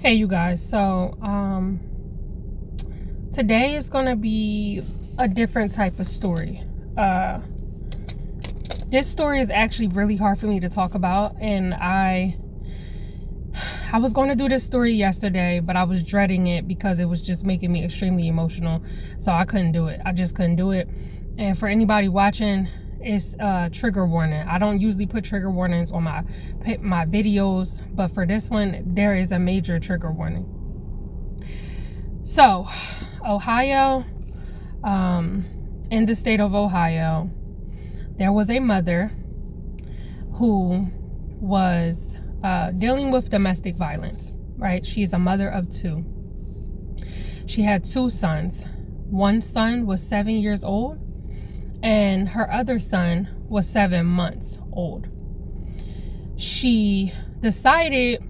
Hey you guys, so today is gonna be a different type of story. This story is actually really hard for me to talk about, and I was going to do this story yesterday, but I was dreading it because it was just making me extremely emotional, so I couldn't do it. I just couldn't do it. And for anybody watching, it's trigger warning. I don't usually put trigger warnings on my videos, but for this one there is a major trigger warning. So Ohio, in the state of Ohio, there was a mother who was dealing with domestic violence, right? She's a mother of two. She had two sons. One son was 7 years old, and her other son was 7 months old. She decided,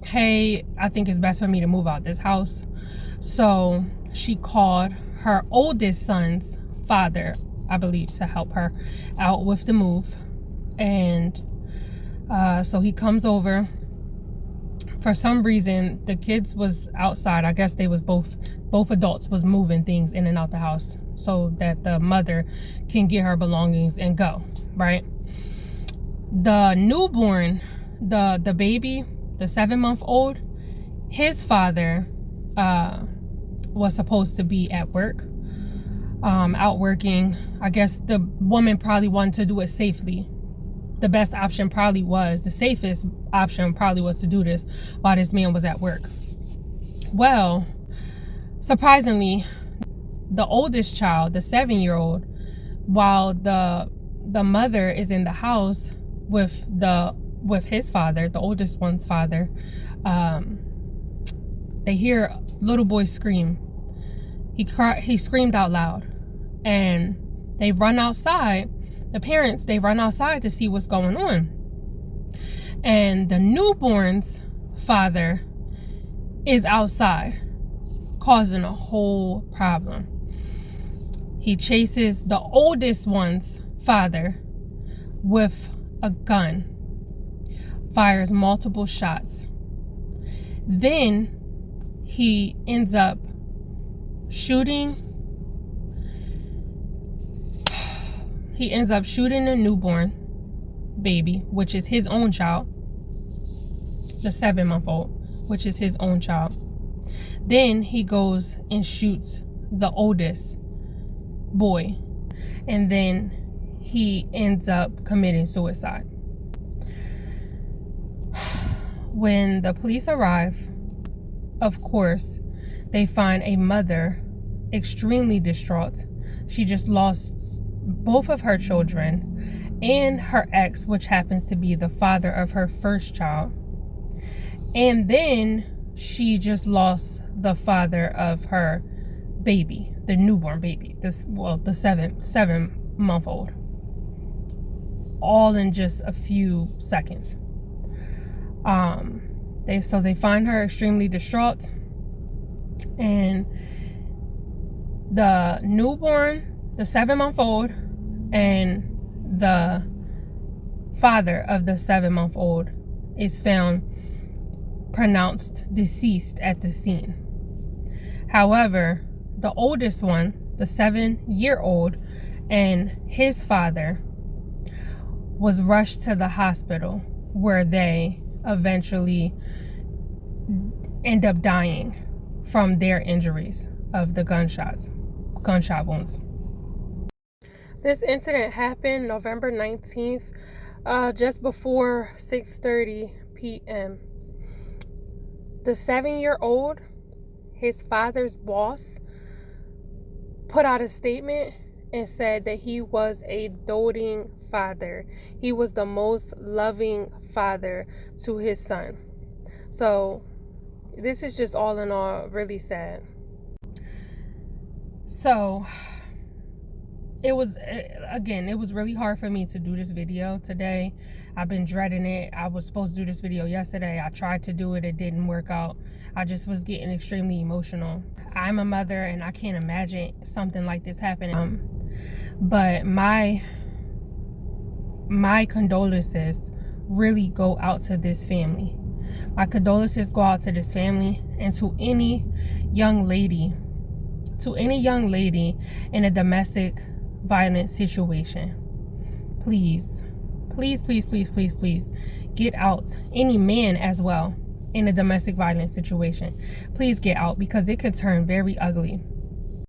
hey, I think it's best for me to move out this house. So she called her oldest son's father, I believe, to help her out with the move. And so he comes over. For some reason, the kids was outside. I guess they was both adults was moving things in and out the house so that the mother can get her belongings and go, right? The newborn, the baby, the 7-month-old, his father was supposed to be at work, out working. I guess the woman probably wanted to do it safely. The best option probably was, the safest option probably was to do this while this man was at work. Well, surprisingly, the oldest child, the 7-year-old, while the mother is in the house with his father, the oldest one's father, they hear little boy scream. He screamed out loud, and they run outside. The parents, they run outside to see what's going on. And the newborn's father is outside, causing a whole problem. He chases the oldest one's father with a gun, fires multiple shots. Then he ends up shooting the newborn baby, which is his own child, the 7-month-old, which is his own child. Then he goes and shoots the oldest boy, and then he ends up committing suicide. When the police arrive, of course, they find a mother extremely distraught. She just lost both of her children and her ex, which happens to be the father of her first child. And then she just lost the father of her baby, the newborn baby, the 7-month-old, all in just a few seconds. They find her extremely distraught, and the newborn, the 7-month-old, and the father of the 7-month-old is found pronounced deceased at the scene. However, the oldest one, the 7-year-old, and his father was rushed to the hospital, where they eventually end up dying from their injuries of the gunshot wounds. This incident happened November 19th, just before 6:30 p.m. The 7-year-old, his father's boss, put out a statement and said that he was a doting father. He was the most loving father to his son. So this is just all in all really sad. So it was really hard for me to do this video today. I've been dreading it. I was supposed to do this video yesterday. I tried to do it. It didn't work out. I just was getting extremely emotional. I'm a mother, and I can't imagine something like this happening. But my condolences really go out to this family. My condolences go out to this family and to any young lady in a domestic violence situation. Please, please, please, please, please, please get out. Any man as well in a domestic violence situation, please get out, because it could turn very ugly.